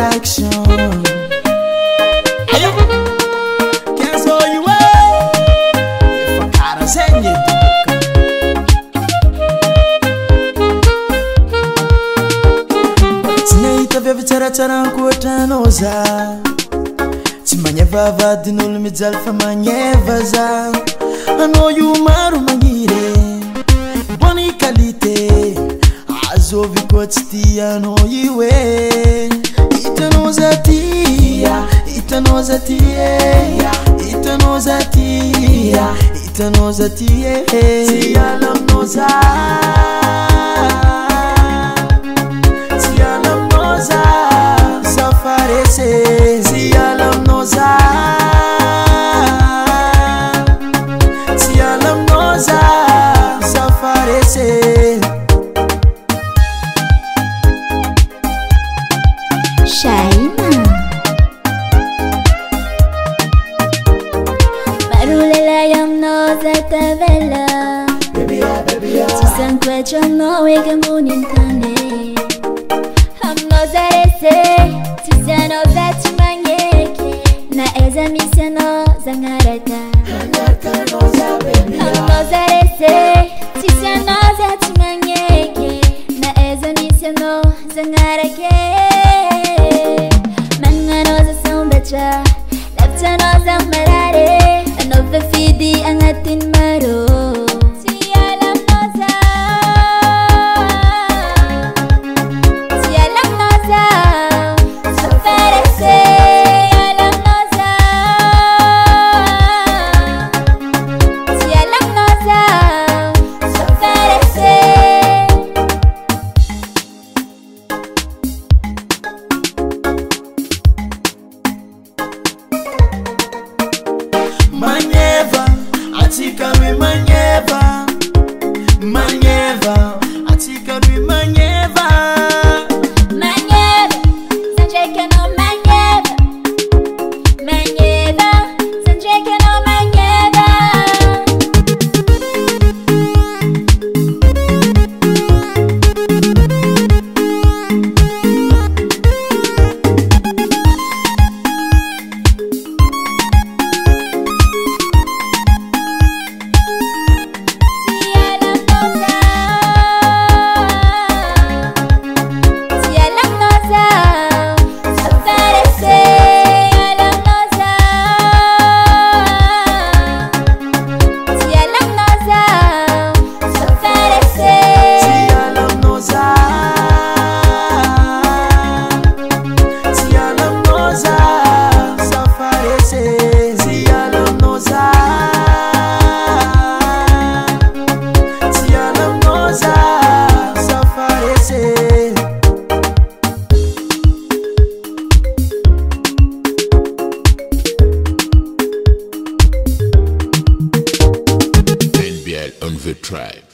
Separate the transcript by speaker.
Speaker 1: production. Ayo, quem sou eu? Eu cara sem Tinaita vevy tsaratsara ankoatranoza. Tsy magneva din'olo mijaly fa magneva za. Anao io maro magniry, bonne qualité. Azovy koa tsy tianao io e. Hitanao za tia, hitanao za tia, hitanao za tia, hitanao za tia. Tsy ala aminao za, tsy ala aminao za. Safarese, tsy ala aminao za, tsy ala aminao za. Safarese.
Speaker 2: Shaina Marulela yang no zata vela Susan kwecho no wege munin tane Ham no zarese Susan no zati mangeke Na eza misya no zangarata Ham no zarese Susan no zati mangeke Na eza misya no zangarake Lapsa no sang marare Ano fidi ang atin maro Si alam no sa, si alam no sa. Safarese, alam no sa, si alam no sa. Safarese.
Speaker 1: Maneva, atika me maneva, maneva, atika me maneva,
Speaker 2: maneva, sanjeka no maneva, maneva, sanjeka no maneva.
Speaker 3: On the tribe.